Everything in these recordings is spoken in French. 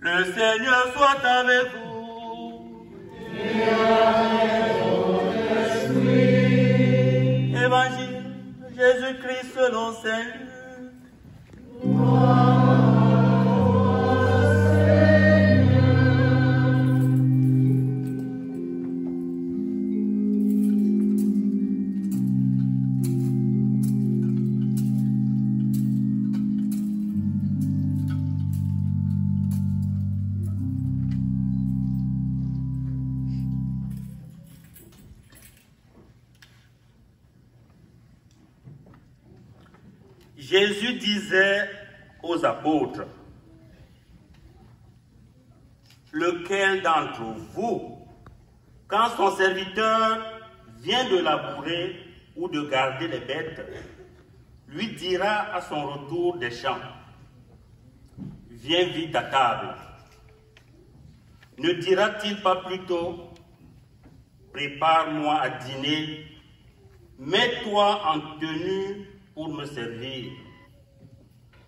Le Seigneur soit avec vous. Et avec ton esprit. Évangile Jésus-Christ selon Saint Luc. Jésus disait aux apôtres, lequel d'entre vous, quand son serviteur vient de labourer ou de garder les bêtes, lui dira à son retour des champs, viens vite à table. Ne dira-t-il pas plutôt, prépare-moi à dîner, mets-toi en tenue pour me servir,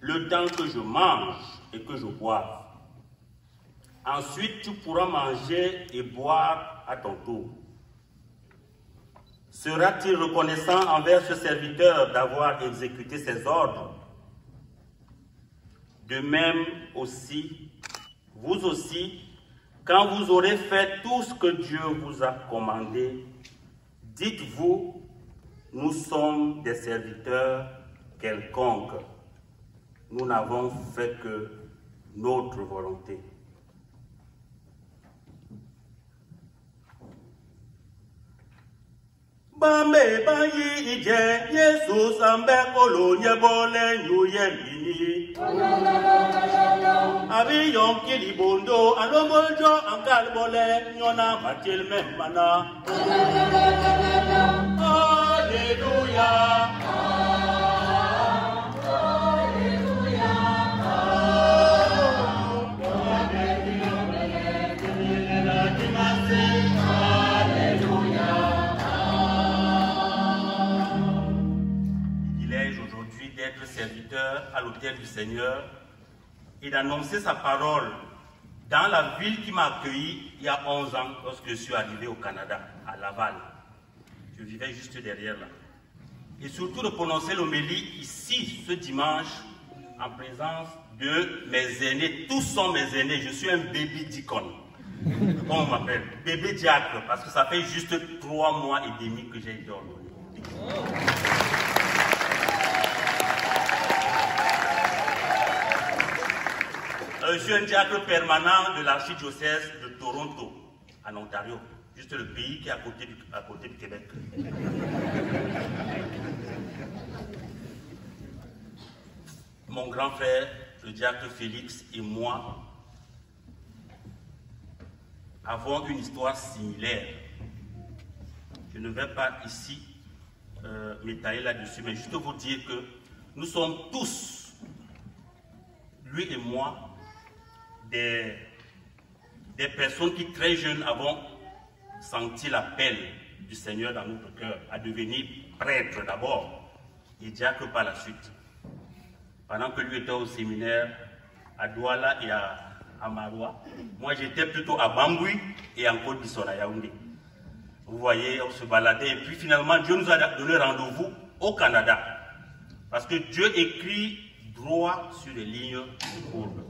le temps que je mange et que je boive. Ensuite, tu pourras manger et boire à ton tour. Sera-t-il reconnaissant envers ce serviteur d'avoir exécuté ses ordres? De même aussi, vous aussi, quand vous aurez fait tout ce que Dieu vous a commandé, dites-vous, nous sommes des serviteurs quelconques. Nous n'avons fait que notre volonté. Bambe bayi ije Yesu sambe kolo nyebole nyuye mini. Abi yom kili bondo alomoljo ankal bole nyona matil memana. Alléluia. D'être serviteur à l'autel du Seigneur et d'annoncer sa parole dans la ville qui m'a accueilli il y a 11 ans lorsque je suis arrivé au Canada, à Laval. Je vivais juste derrière là. Et surtout de prononcer l'homélie ici, ce dimanche, en présence de mes aînés. Tous sont mes aînés. Je suis un baby deacon. On m'appelle bébé diacre parce que ça fait juste 3 mois et demi que j'ai été ordonné. Je suis un diacre permanent de l'archidiocèse de Toronto, en Ontario, juste le pays qui est à côté du Québec. Mon grand frère, le diacre Félix, et moi avons une histoire similaire. Je ne vais pas ici m'étaler là-dessus, mais juste vous dire que nous sommes tous, lui et moi, des personnes qui très jeunes avons senti l'appel du Seigneur dans notre cœur à devenir prêtre d'abord et diacre par la suite. Pendant que lui était au séminaire à Douala et à Maroua, moi j'étais plutôt à Bangui et en Côte d'Ivoire à Yaoundé. Vous voyez, on se baladait et puis finalement Dieu nous a donné rendez-vous au Canada. Parce que Dieu écrit droit sur les lignes courbes.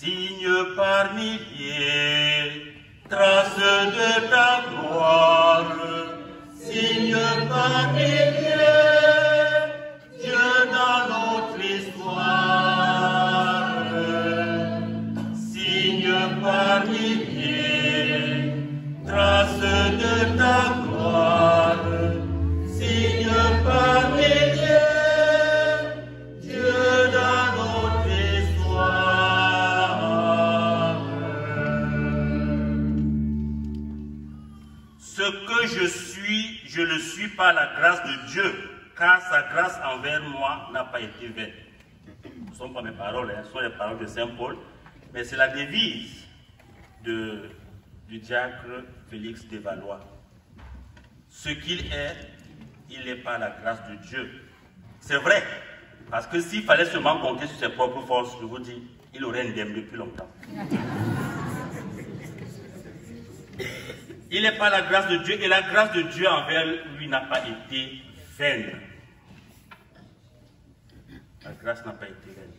Signe par milliers, trace de ta gloire, signe par milliers, Dieu dans notre histoire, signe par milliers, trace de ta gloire, signe par milliers. Je le suis par la grâce de Dieu, car sa grâce envers moi n'a pas été vaine. Ce ne sont pas mes paroles, ce sont les paroles de Saint Paul, mais c'est la devise du diacre Félix de Valois. Ce qu'il est, il est par la grâce de Dieu. C'est vrai, parce que s'il fallait seulement compter sur ses propres forces, je vous dis, il aurait indemné depuis longtemps. Il n'est pas la grâce de Dieu, et la grâce de Dieu envers lui n'a pas été vaine. La grâce n'a pas été vaine.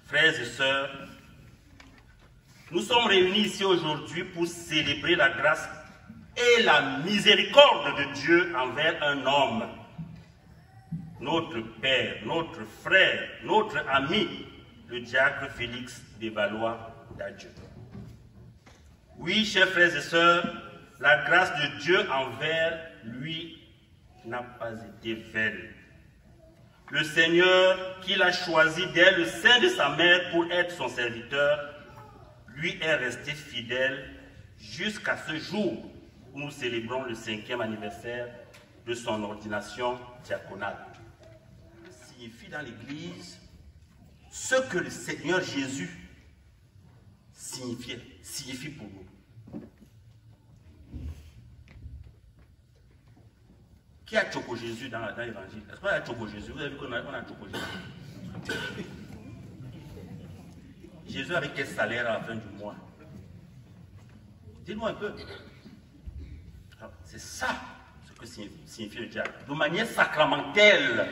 Frères et sœurs, nous sommes réunis ici aujourd'hui pour célébrer la grâce et la miséricorde de Dieu envers un homme, notre père, notre frère, notre ami, le diacre Félix de Valois-d'Adieu. Oui, chers frères et sœurs, la grâce de Dieu envers lui n'a pas été vaine. Le Seigneur, qui l'a choisi dès le sein de sa mère pour être son serviteur, lui est resté fidèle jusqu'à ce jour où nous célébrons le 5e anniversaire de son ordination diaconale. Il signifie dans l'Église ce que le Seigneur Jésus signifie pour nous. Qui a choco Jésus dans l'évangile? Est-ce qu'on a choco Jésus? Vous avez vu qu'on a choco Jésus? Jésus avait quel salaire à la fin du mois? Dis-nous un peu. C'est ça ce que signifie le diacre. De manière sacramentelle,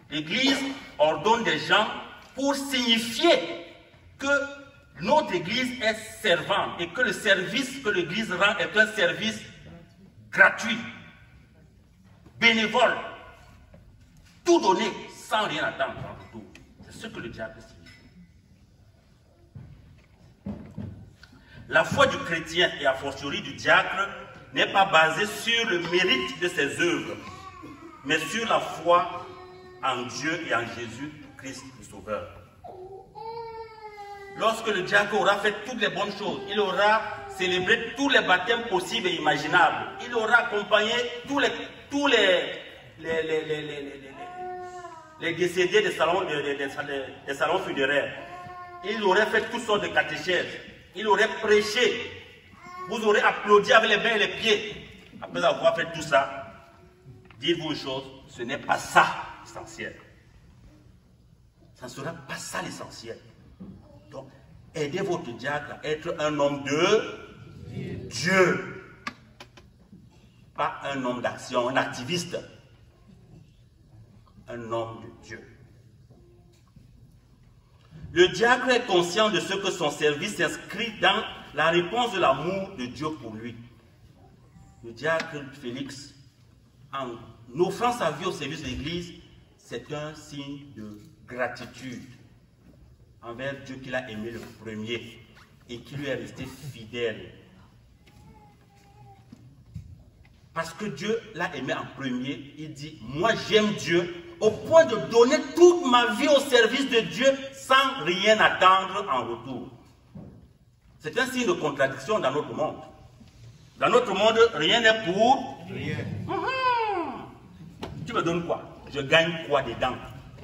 l'Église ordonne des gens pour signifier que notre Église est servante et que le service que l'Église rend est un service gratuit, bénévole, tout donné sans rien attendre en retour. C'est ce que le diacre signifie. La foi du chrétien et a fortiori du diacre n'est pas basée sur le mérite de ses œuvres, mais sur la foi en Dieu et en Jésus-Christ le Sauveur. Lorsque le diacre aura fait toutes les bonnes choses, il aura célébré tous les baptêmes possibles et imaginables, il aura accompagné tous les décédés des salons funéraires, il aurait fait toutes sortes de catéchèses, il aurait prêché, vous aurez applaudi avec les mains et les pieds. Après avoir fait tout ça, dites-vous une chose, ce n'est pas ça l'essentiel. Ça ne sera pas ça l'essentiel. Donc, aidez votre diacre à être un homme de Dieu. Pas un homme d'action, un activiste. Un homme de Dieu. Le diacre est conscient de ce que son service s'inscrit dans la réponse de l'amour de Dieu pour lui. Le diacre Félix, en offrant sa vie au service de l'Église, c'est un signe de gratitude envers Dieu qu'il a aimé le premier et qui lui est resté fidèle. Parce que Dieu l'a aimé en premier, il dit, moi j'aime Dieu au point de donner toute ma vie au service de Dieu sans rien attendre en retour. C'est un signe de contradiction dans notre monde. Dans notre monde, rien n'est pour rien. Tu me donnes quoi? Je gagne quoi dedans?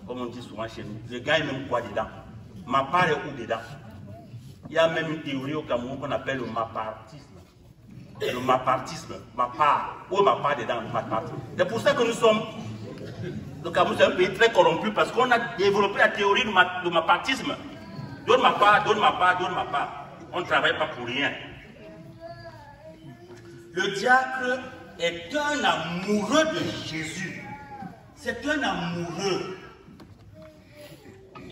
Comme on dit souvent chez nous. Je gagne même quoi dedans? Ma part est où dedans? Il y a même une théorie au Cameroun qu'on appelle le mapartisme. Le mapartisme, ma part. Où est ma part dedans? Le mapartisme. C'est pour ça que nous sommes. Le Cameroun, c'est un pays très corrompu parce qu'on a développé la théorie du mapartisme. Donne ma part, donne ma part, donne ma part. On ne travaille pas pour rien. Le diacre est un amoureux de Jésus. C'est un amoureux.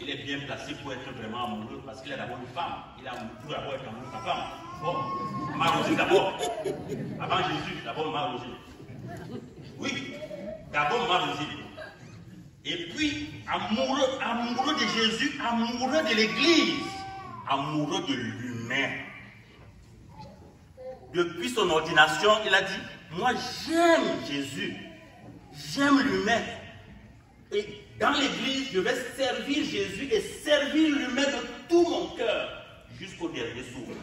Il est bien placé pour être vraiment amoureux parce qu'il est d'abord une femme. Il a pour d'abord être amoureux de sa femme. Bon, Marie d'abord. Avant Jésus, d'abord Marie. Oui, d'abord Marie. Et puis, amoureux de Jésus, amoureux de l'Église, amoureux de l'humain. Depuis son ordination, il a dit, moi j'aime Jésus, j'aime l'humain. Et dans l'Église, je vais servir Jésus et servir l'humain de tout mon cœur, jusqu'au dernier souffle.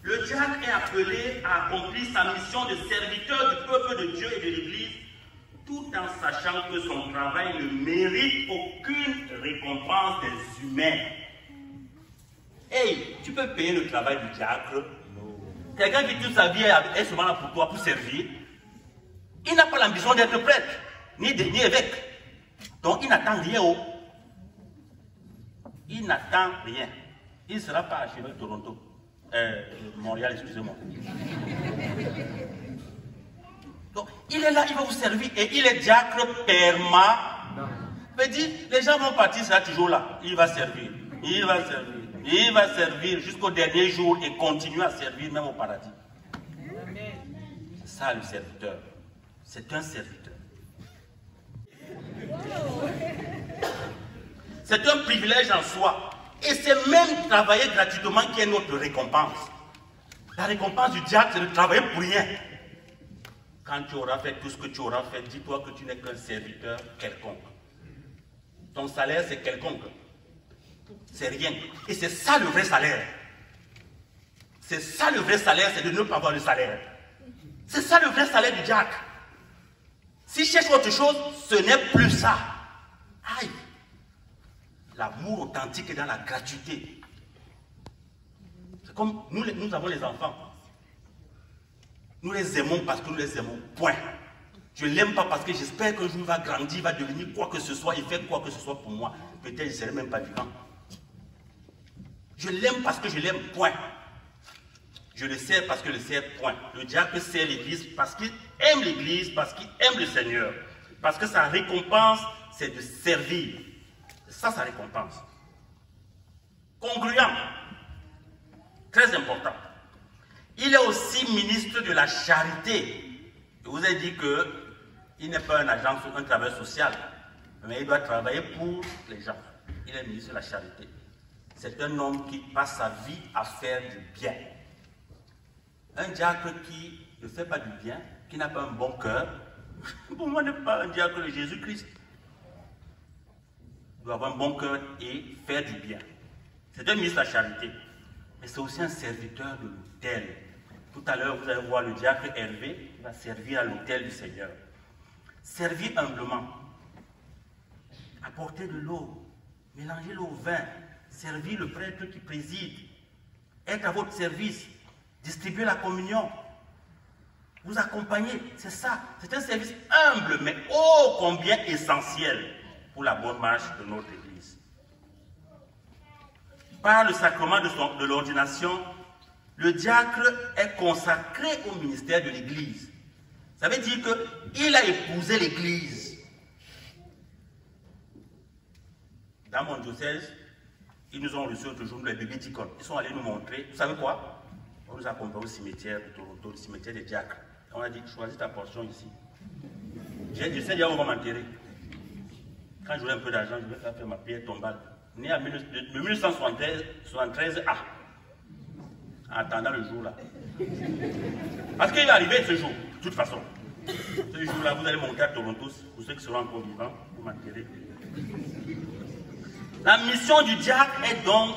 Le diacre est appelé à accomplir sa mission de serviteur du peuple de Dieu et de l'Église, tout en sachant que son travail ne mérite aucune récompense des humains. Hey, tu peux payer le travail du diacre? Quelqu'un qui toute sa vie est souvent là pour toi, pour servir. Il n'a pas l'ambition d'être prêtre, ni évêque. Donc il n'attend rien. Il n'attend rien. Il ne sera pas archevêque de Toronto. Montréal, excusez-moi. Donc il est là, il va vous servir et il est diacre permanent. Mais dit, les gens vont partir, il sera toujours là. Il va servir. Il va servir. Il va servir jusqu'au dernier jour et continuer à servir même au paradis. C'est ça le serviteur. C'est un serviteur. C'est un privilège en soi. Et c'est même travailler gratuitement qui est notre récompense. La récompense du diacre, c'est de travailler pour rien. Quand tu auras fait tout ce que tu auras fait, dis-toi que tu n'es qu'un serviteur quelconque. Ton salaire, c'est quelconque. C'est rien. Et c'est ça le vrai salaire. C'est ça le vrai salaire, c'est de ne pas avoir le salaire. C'est ça le vrai salaire du diacre. Si je cherche autre chose, ce n'est plus ça. Aïe. L'amour authentique est dans la gratuité. C'est comme nous avons les enfants. Nous les aimons parce que nous les aimons. Point. Je ne l'aime pas parce que j'espère qu'un jour il va grandir, il va devenir quoi que ce soit, il fait quoi que ce soit pour moi. Peut-être je ne serai même pas vivant. Je l'aime parce que je l'aime. Point. Je le sers parce que je le sers. Point. Le diacre sert l'Église parce qu'il aime l'Église, parce qu'il aime le Seigneur. Parce que sa récompense, c'est de servir. C'est ça sa récompense. Congruent. Très important. Il est aussi ministre de la charité. Je vous ai dit qu'il n'est pas un agent, un travailleur social, mais il doit travailler pour les gens. Il est ministre de la charité. C'est un homme qui passe sa vie à faire du bien. Un diacre qui ne fait pas du bien, qui n'a pas un bon cœur, pour moi n'est pas un diacre de Jésus-Christ. Il doit avoir un bon cœur et faire du bien. C'est un ministre de la charité. Mais c'est aussi un serviteur de l'autel. Tout à l'heure, vous allez voir le diacre Hervé qui va servir à l'autel du Seigneur. Servir humblement. Apporter de l'eau. Mélanger l'eau au vin. Servir le prêtre qui préside. Être à votre service. Distribuer la communion. Vous accompagner. C'est ça. C'est un service humble, mais ô combien essentiel pour la bonne marche de notre Église. Par le sacrement de l'ordination, le diacre est consacré au ministère de l'Église. Ça veut dire qu'il a épousé l'Église. Dans mon diocèse, ils nous ont reçus l'autre jour, les bébés diacones. Ils sont allés nous montrer, vous savez quoi? On nous a accompagnés au cimetière de Toronto, le cimetière des diacres. On a dit, choisis ta portion ici. Je sais déjà où on va m'enterrer. Quand j'aurai un peu d'argent, je vais faire ma pierre tombale. Né en 1973, en attendant le jour là. Parce qu'il va arriver ce jour, de toute façon. Ce jour-là, vous allez monter à Toronto, pour ceux qui seront encore vivants, pour m'enterrer. La mission du diacre est donc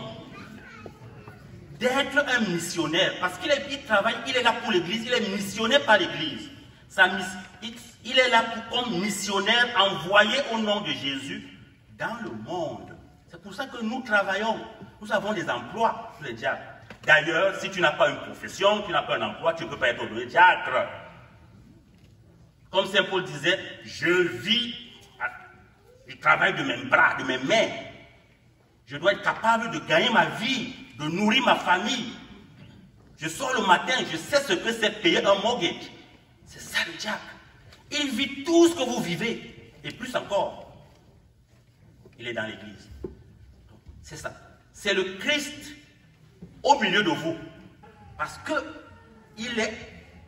d'être un missionnaire. Parce qu'il travaille, il est là pour l'Église, il est missionné par l'Église. Il est là comme missionnaire envoyé au nom de Jésus dans le monde. C'est pour ça que nous travaillons. Nous avons des emplois pour les diacres. D'ailleurs, si tu n'as pas une profession, tu n'as pas un emploi, tu ne peux pas être ordonné diacre. Comme Saint Paul disait, je vis du travail de mes bras, de mes mains. Je dois être capable de gagner ma vie, de nourrir ma famille. Je sors le matin, je sais ce que c'est payer un mortgage. C'est ça le diacre. Il vit tout ce que vous vivez, et plus encore. Il est dans l'Église. C'est ça. C'est le Christ au milieu de vous. Parce qu'il est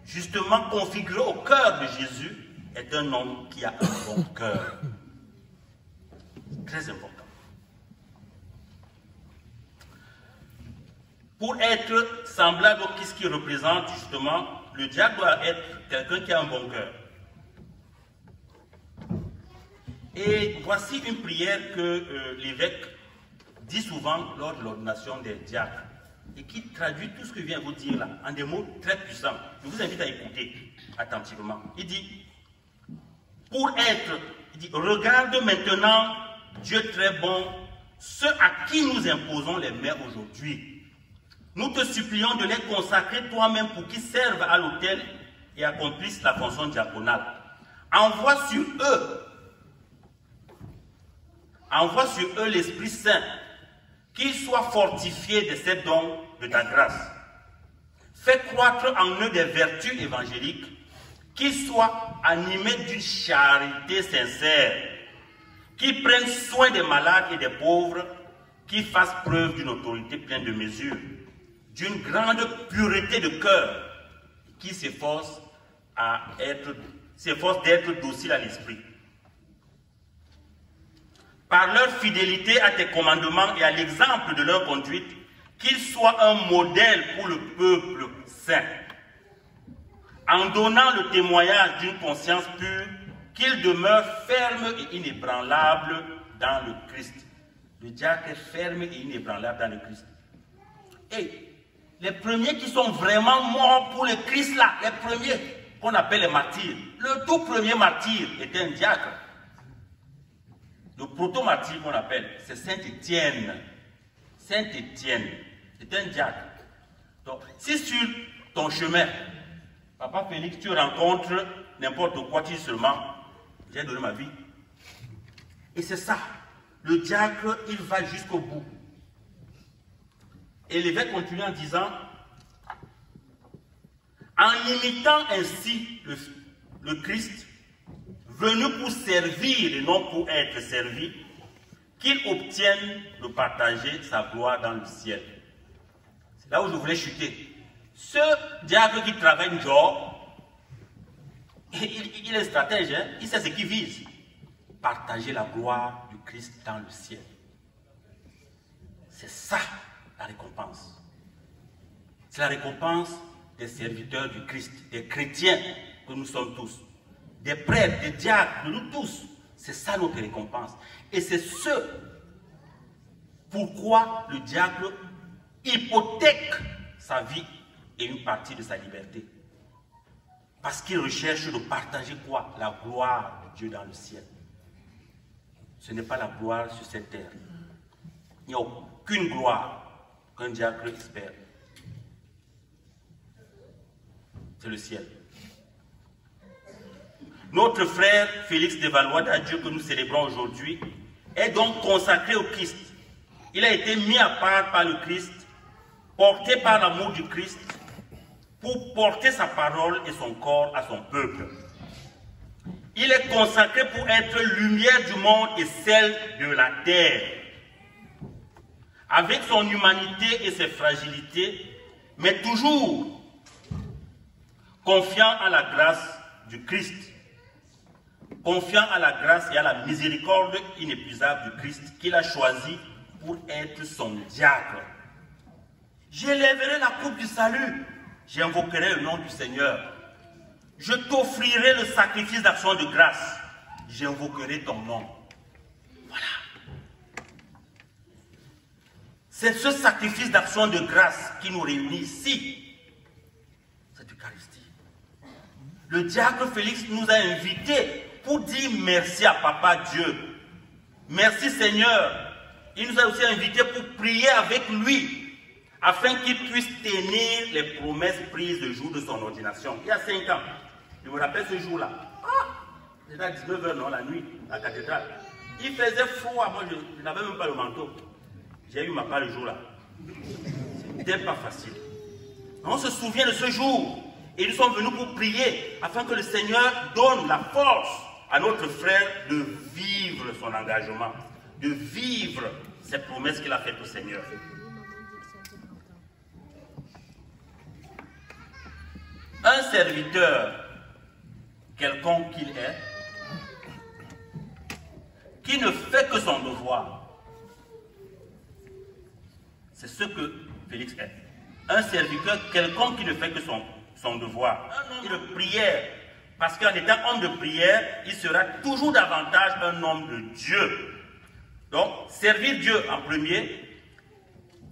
justement configuré au cœur de Jésus, est un homme qui a un bon cœur. Très important. Pour être semblable au Christ qui représente justement, le diacre doit être quelqu'un qui a un bon cœur. Et voici une prière que l'évêque dit souvent lors de l'ordination des diacres et qui traduit tout ce que je viens de vous dire là en des mots très puissants. Je vous invite à écouter attentivement. Il dit, regarde maintenant, Dieu très bon, ceux à qui nous imposons les mains aujourd'hui. Nous te supplions de les consacrer toi-même pour qu'ils servent à l'autel et accomplissent la fonction diaconale. Envoie sur eux envoie sur eux l'Esprit Saint, qu'ils soient fortifiés de ces dons de ta grâce. Fais croître en eux des vertus évangéliques, qu'ils soient animés d'une charité sincère, qu'ils prennent soin des malades et des pauvres, qu'ils fassent preuve d'une autorité pleine de mesure, d'une grande pureté de cœur, qu'ils s'efforcent d'être dociles à l'esprit. Par leur fidélité à tes commandements et à l'exemple de leur conduite, qu'ils soient un modèle pour le peuple saint. En donnant le témoignage d'une conscience pure, qu'ils demeurent fermes et inébranlables dans le Christ. Le diacre est ferme et inébranlable dans le Christ. Et les premiers qui sont vraiment morts pour le Christ là, les premiers qu'on appelle les martyrs, le tout premier martyr était un diacre. Le proto-martyr qu'on appelle, c'est Saint Étienne. Saint Étienne, c'est un diacre. Donc, si sur ton chemin, Papa Félix, tu rencontres n'importe quoi, tu dis seulement, j'ai donné ma vie. Et c'est ça. Le diacre, il va jusqu'au bout. Et l'évêque continue en disant, en imitant ainsi le Christ, venu pour servir et non pour être servi, qu'il obtienne de partager sa gloire dans le ciel. C'est là où je voulais chuter. Ce diacre qui travaille une job, il est stratège, hein? Il sait ce qu'il vise. Partager la gloire du Christ dans le ciel. C'est ça la récompense. C'est la récompense des serviteurs du Christ, des chrétiens que nous sommes tous, des prêtres, des diacres, de nous tous. C'est ça notre récompense. Et c'est ce pourquoi le diacre hypothèque sa vie et une partie de sa liberté. Parce qu'il recherche de partager quoi? La gloire de Dieu dans le ciel. Ce n'est pas la gloire sur cette terre. Il n'y a aucune gloire qu'un diacre espère. C'est le ciel. Notre frère Félix de Valois d'Adieu, que nous célébrons aujourd'hui, est donc consacré au Christ. Il a été mis à part par le Christ, porté par l'amour du Christ, pour porter sa parole et son corps à son peuple. Il est consacré pour être lumière du monde et celle de la terre. Avec son humanité et ses fragilités, mais toujours confiant à la grâce du Christ, confiant à la grâce et à la miséricorde inépuisable du Christ qu'il a choisi pour être son diacre. J'élèverai la coupe du salut, j'invoquerai le nom du Seigneur. Je t'offrirai le sacrifice d'action de grâce, j'invoquerai ton nom. Voilà. C'est ce sacrifice d'action de grâce qui nous réunit ici, cette Eucharistie. Le diacre Félix nous a invités pour dire merci à Papa Dieu. Merci Seigneur. Il nous a aussi invités pour prier avec lui, afin qu'il puisse tenir les promesses prises le jour de son ordination. Il y a 5 ans. Je me rappelle ce jour-là. C'était à 19 h, non, la nuit, à la cathédrale. Il faisait froid, moi je n'avais même pas le manteau. J'ai eu ma part le jour-là. C'était pas facile. On se souvient de ce jour. Et nous sommes venus pour prier, afin que le Seigneur donne la force à notre frère de vivre son engagement, de vivre ces promesses qu'il a faites au Seigneur. Un serviteur, quelconque qu'il est, qui ne fait que son devoir, c'est ce que Félix est. Un serviteur, quelconque qui ne fait que son devoir, un homme de prière, parce qu'en étant homme de prière, il sera toujours davantage un homme de Dieu. Donc, servir Dieu en premier,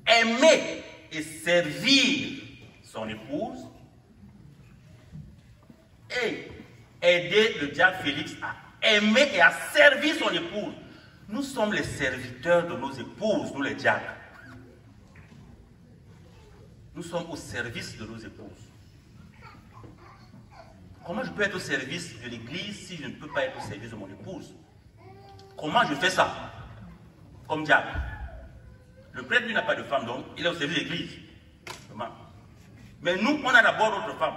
aimer et servir son épouse, et aider le diacre Félix à aimer et à servir son épouse. Nous sommes les serviteurs de nos épouses, nous les diacres. Nous sommes au service de nos épouses. Comment je peux être au service de l'église si je ne peux pas être au service de mon épouse? Comment je fais ça? comme diable. Le prêtre, lui, n'a pas de femme, donc il est au service de l'église. Mais nous, on a d'abord notre femme.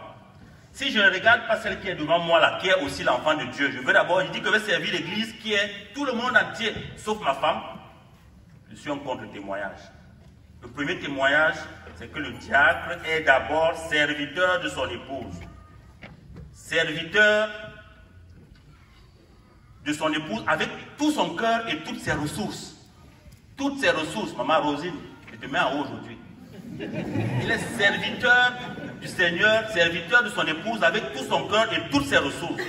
Si je ne regarde pas celle qui est devant moi, là, qui est aussi l'enfant de Dieu, je dis que je vais servir l'église qui est tout le monde entier, sauf ma femme, je suis en contre-témoignage. Le premier témoignage, c'est que le diacre est d'abord serviteur de son épouse. Serviteur de son épouse avec tout son cœur et toutes ses ressources. Toutes ses ressources, maman Rosine, je te mets en haut aujourd'hui. Il est serviteur du Seigneur, serviteur de son épouse avec tout son cœur et toutes ses ressources.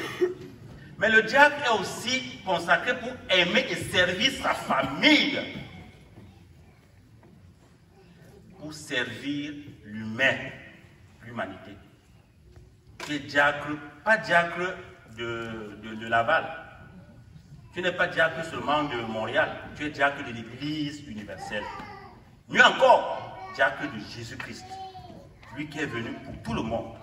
Mais le diacre est aussi consacré pour aimer et servir sa famille. Pour servir l'humain, l'humanité. Tu es diacre, pas diacre de Laval. Tu n'es pas diacre seulement de Montréal, tu es diacre de l'Église universelle. Mieux encore, diacre de Jésus-Christ, lui qui est venu pour tout le monde.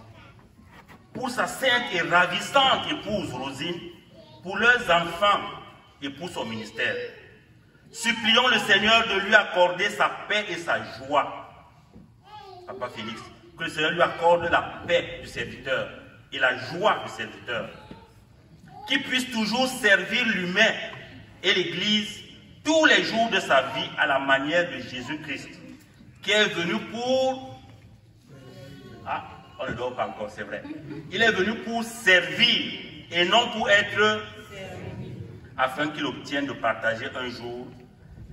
Pour sa sainte et ravissante épouse Rosine, pour leurs enfants et pour son ministère. Supplions le Seigneur de lui accorder sa paix et sa joie. Papa Félix, que le Seigneur lui accorde la paix du serviteur et la joie du serviteur. Qu'il puisse toujours servir l'humain et l'Église tous les jours de sa vie à la manière de Jésus-Christ, qui est venu pour... Ah, on ne dort pas encore, c'est vrai. Il est venu pour servir et non pour être... afin qu'il obtienne de partager un jour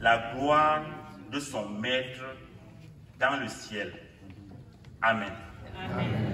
la gloire de son Maître dans le ciel. Amen. Amen.